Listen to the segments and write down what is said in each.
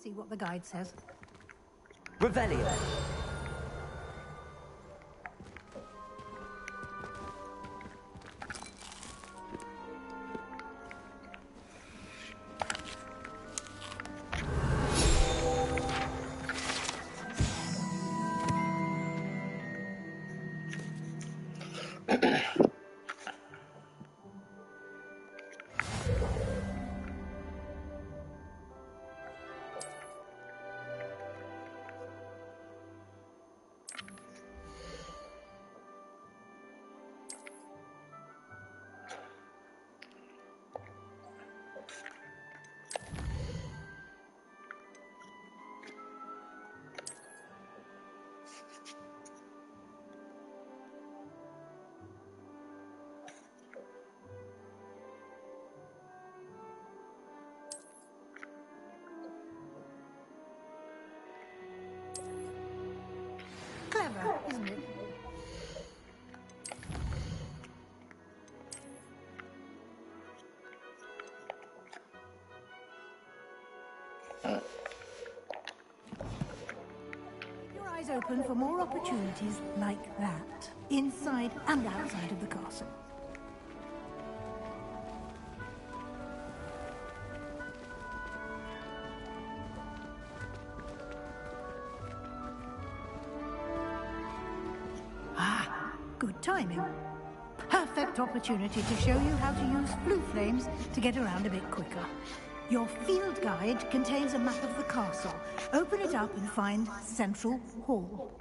See what the guide says. Revelio. Clever, isn't it? Keep your eyes open for more opportunities like that, inside and outside of the castle. Good timing. Perfect opportunity to show you how to use blue flames to get around a bit quicker. Your field guide contains a map of the castle. Open it up and find Central Hall.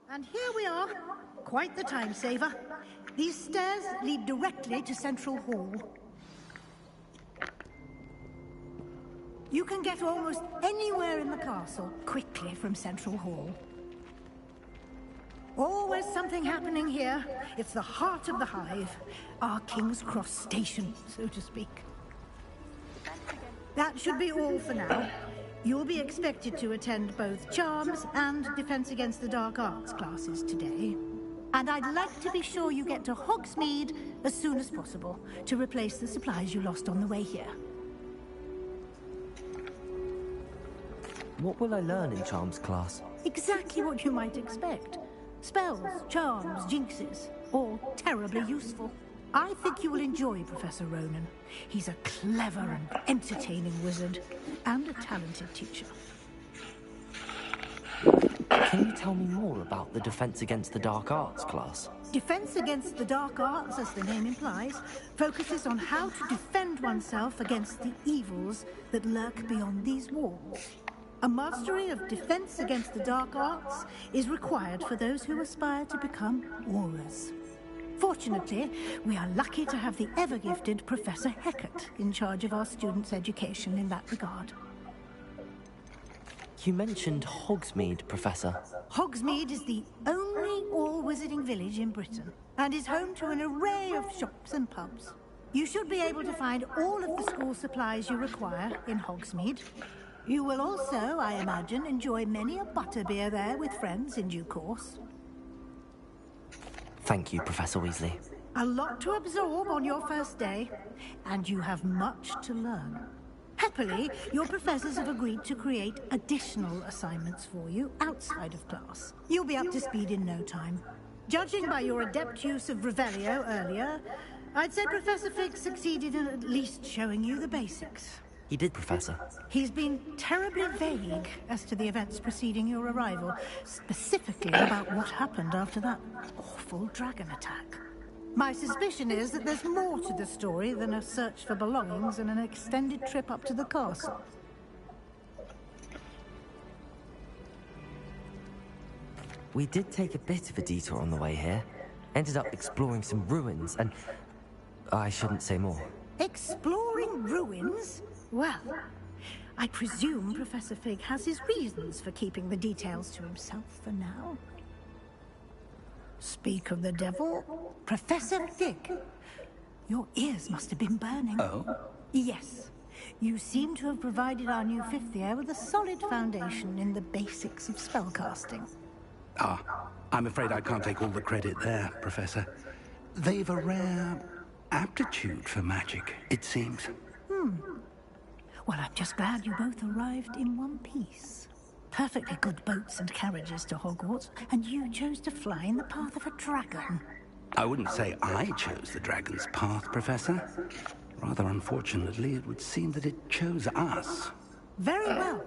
And here we are. Quite the time saver. These stairs lead directly to Central Hall. You can get almost anywhere in the castle quickly from Central Hall. Always something happening here. It's the heart of the hive. Our King's Cross station, so to speak. That should be all for now. You'll be expected to attend both Charms and Defense Against the Dark Arts classes today. And I'd like to be sure you get to Hogsmeade as soon as possible to replace the supplies you lost on the way here. What will I learn in Charms class? Exactly what you might expect. Spells, charms, jinxes, all terribly useful. I think you will enjoy Professor Ronan. He's a clever and entertaining wizard, and a talented teacher. Can you tell me more about the Defense Against the Dark Arts class? Defense Against the Dark Arts, as the name implies, focuses on how to defend oneself against the evils that lurk beyond these walls. A mastery of Defense Against the Dark Arts is required for those who aspire to become Aurors. Fortunately, we are lucky to have the ever-gifted Professor Hecat in charge of our students' education in that regard. You mentioned Hogsmeade, Professor. Hogsmeade is the only all-wizarding village in Britain, and is home to an array of shops and pubs. You should be able to find all of the school supplies you require in Hogsmeade. You will also, I imagine, enjoy many a butterbeer there with friends in due course. Thank you, Professor Weasley. A lot to absorb on your first day, and you have much to learn. Happily, your professors have agreed to create additional assignments for you outside of class. You'll be up to speed in no time. Judging by your adept use of Revelio earlier, I'd say Professor Fig succeeded in at least showing you the basics. He did, Professor. He's been terribly vague as to the events preceding your arrival, specifically about what happened after that awful dragon attack. My suspicion is that there's more to the story than a search for belongings and an extended trip up to the castle. We did take a bit of a detour on the way here. Ended up exploring some ruins, and I shouldn't say more. Exploring ruins? Well, I presume Professor Fig has his reasons for keeping the details to himself for now. Speak of the devil, Professor Fig. Your ears must have been burning. Oh? Yes. You seem to have provided our new fifth year with a solid foundation in the basics of spellcasting. Ah, I'm afraid I can't take all the credit there, Professor. They've a rare aptitude for magic, it seems. Well, I'm just glad you both arrived in one piece. Perfectly good boats and carriages to Hogwarts, and you chose to fly in the path of a dragon. I wouldn't say I chose the dragon's path, Professor. Rather unfortunately, it would seem that it chose us. Very well.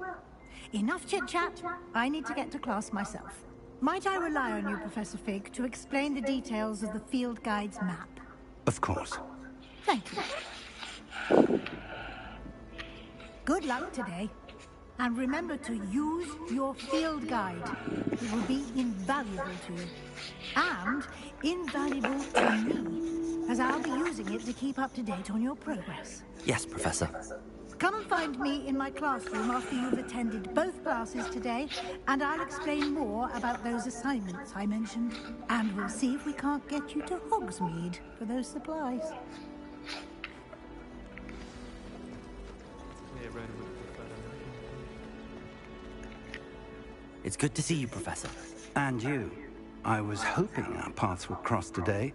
Enough chit-chat. I need to get to class myself. Might I rely on you, Professor Fig, to explain the details of the field guide's map? Of course. Thank you. Good luck today. And remember to use your field guide. It will be invaluable to you. And invaluable to me, as I'll be using it to keep up to date on your progress. Yes, Professor. Come and find me in my classroom after you've attended both classes today, and I'll explain more about those assignments I mentioned. And we'll see if we can't get you to Hogsmeade for those supplies. It's good to see you, Professor. And you. I was hoping our paths would cross today,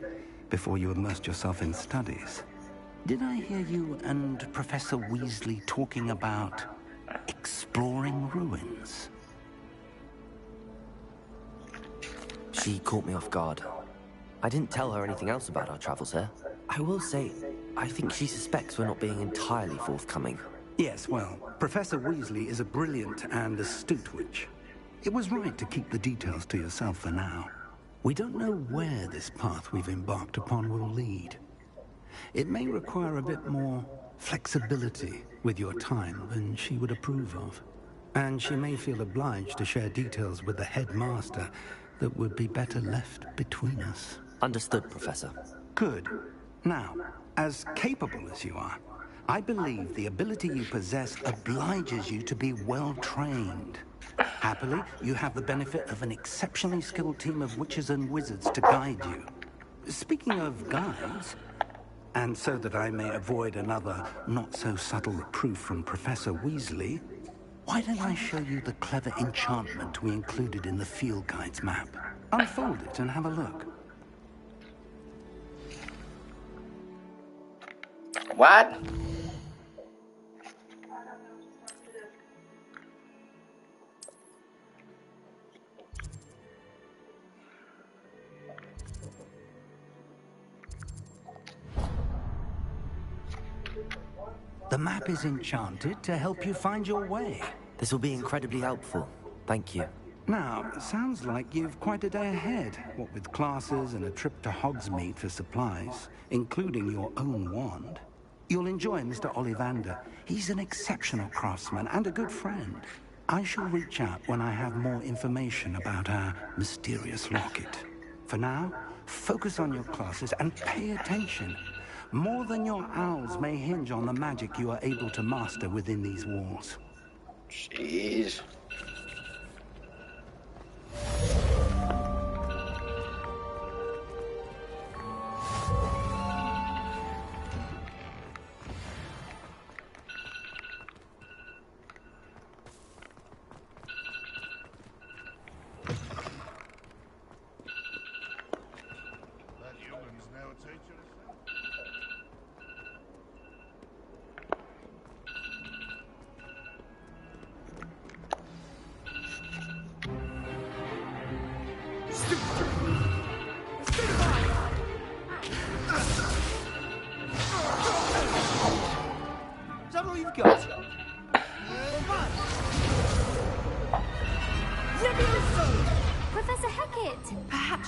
before you immersed yourself in studies. Did I hear you and Professor Weasley talking about exploring ruins? She caught me off guard. I didn't tell her anything else about our travels here. I will say, I think she suspects we're not being entirely forthcoming. Yes, well, Professor Weasley is a brilliant and astute witch. It was right to keep the details to yourself for now. We don't know where this path we've embarked upon will lead. It may require a bit more flexibility with your time than she would approve of. And she may feel obliged to share details with the headmaster that would be better left between us. Understood, Professor. Good. Now, as capable as you are, I believe the ability you possess obliges you to be well-trained. Happily, you have the benefit of an exceptionally skilled team of witches and wizards to guide you. Speaking of guides, and so that I may avoid another not-so-subtle reproof from Professor Weasley, why don't I show you the clever enchantment we included in the field guide's map? Unfold it and have a look. What? The map is enchanted to help you find your way. This will be incredibly helpful. Thank you. Now, sounds like you've quite a day ahead, what with classes and a trip to Hogsmeade for supplies, including your own wand. You'll enjoy Mr. Ollivander. He's an exceptional craftsman and a good friend. I shall reach out when I have more information about our mysterious locket. For now, focus on your classes and pay attention. More than your owls may hinge on the magic you are able to master within these walls. Jeez.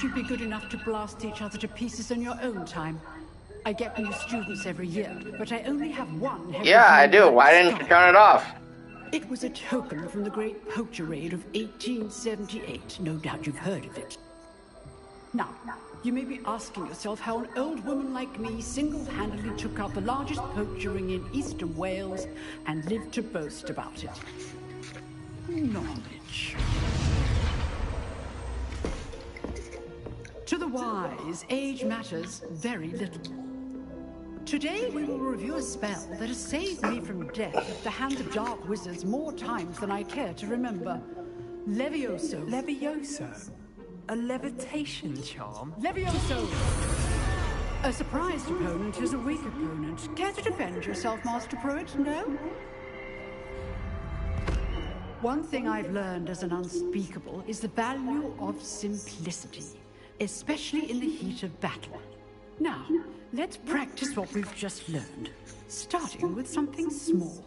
You'd be good enough to blast each other to pieces in your own time. I get new students every year, but I only have one. Yeah, I do. Why didn't you turn it off? It was a token from the Great Poacher Raid of 1878. No doubt you've heard of it. Now, you may be asking yourself how an old woman like me single-handedly took out the largest poacher ring in eastern Wales and lived to boast about it. Knowledge. To the wise, age matters very little. Today we will review a spell that has saved me from death at the hands of dark wizards more times than I care to remember. Levioso. Levioso? A levitation charm? Levioso! A surprised opponent is a weak opponent. Care to defend yourself, Master Pruitt? No? One thing I've learned as an unspeakable is the value of simplicity, especially in the heat of battle. Now, let's practice what we've just learned, starting with something small.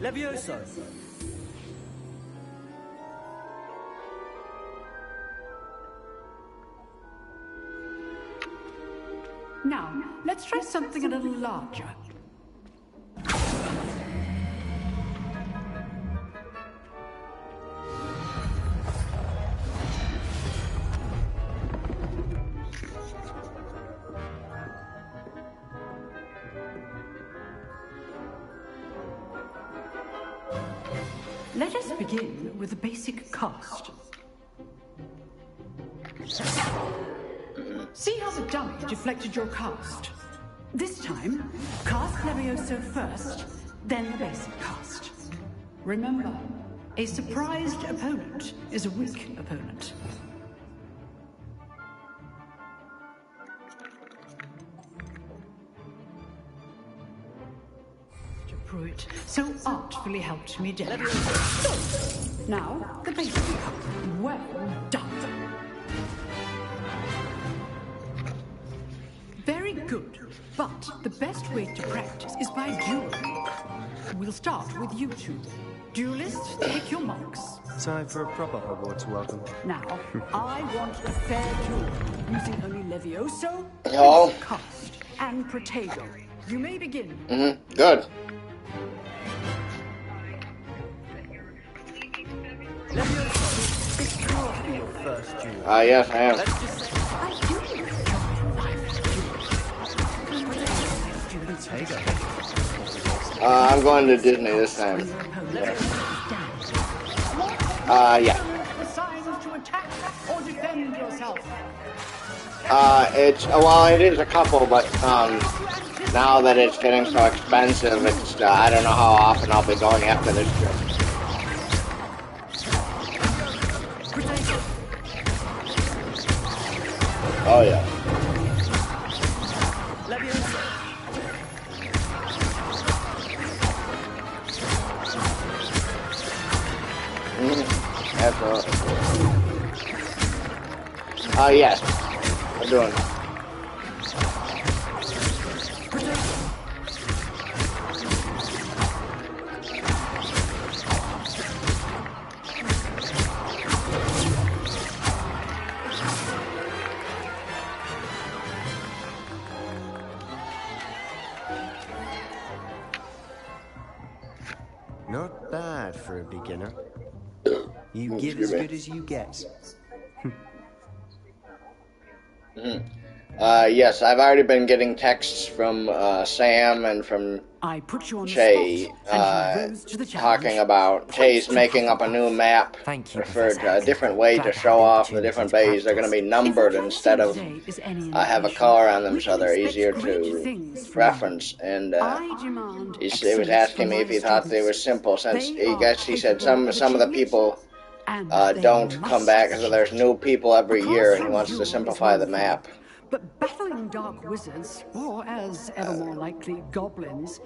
Levioso! Now, let's try something a little larger. Let us begin with the basic cast. See how the dummy deflected your cast? This time, cast Levioso first, then the basic cast. Remember, a surprised opponent is a weak opponent. Pruitt so artfully helped me down. So, now, the basic cast. Well done. Very good, but the best way to practice is by dueling. We'll start with you two. Duelists, take your marks. Time for a proper Hogwarts welcome. Now, I want a fair duel, using only Levioso, Oh. Cast, and Protego. You may begin. Good. Levioso, it's hardly your first duel. Yes, I am. Let's just say Protego. I'm going to Disney this time. Yeah. The signs to attack or defend yourself. It is a couple, but now that it's getting so expensive, it's I don't know how often I'll be going after this trip. Oh yeah. Absolutely. Yes. I'm doing it. Not bad for a beginner. You give Excuse as me. good as you get. Yes, I've already been getting texts from Sam and from I put you on Che, the spot, and you rose to the challenge. talking about Che's making up a new map Thank you, for Professor. a different way Glad to to show have the off the opportunity different to bays. They're going to be numbered instead of have a color on them, so they're easier to reference. And he was asking me if he thought they were simple, since he said some of the people don't come back, so there's new people every year, and he wants to simplify the map. But battling dark wizards, or as ever more likely, goblins,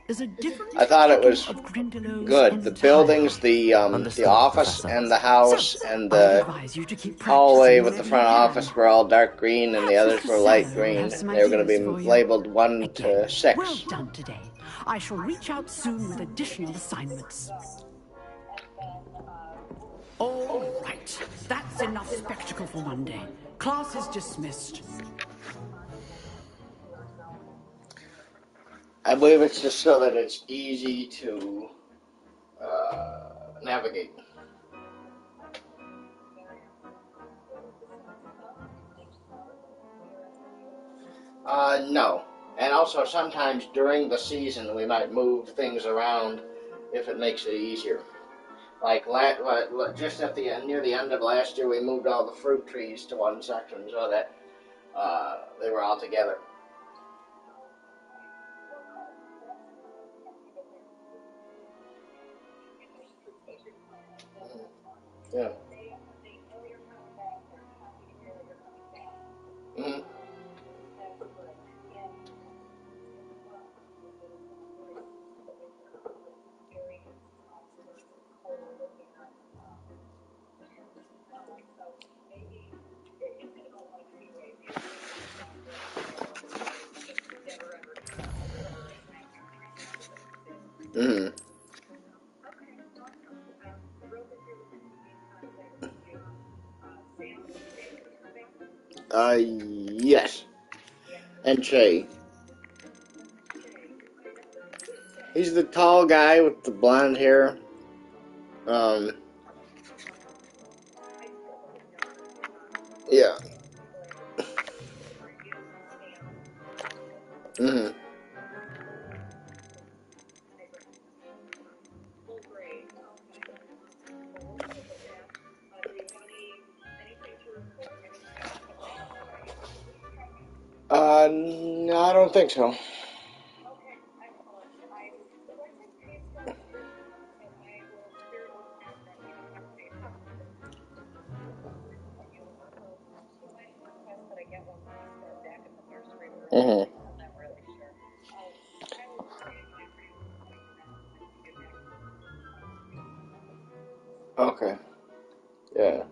is a different I thought it was kettle of Grindylows good. The entirely. buildings, the Understood, office Professor. and the house So, and I the advise you to keep hallway practicing with the whenever front you can. office were all dark green and the Perhaps others Mr. were light Sallow green. has some They were going to be ideas for you. labeled 1 Again, to 6. well done today. I shall reach out soon with additional assignments. All right, that's enough spectacle for one day. Class is dismissed. I believe it's just so that it's easy to navigate. No. And also sometimes during the season we might move things around if it makes it easier. Like just at the near the end of last year, we moved all the fruit trees to one section so that they were all together. Yeah. Mm-hmm. Mm-hmm. Yes. And Che. He's the tall guy with the blonde hair. Yeah. Mm-hmm. No, I don't think so. Mm-hmm. Okay. Yeah.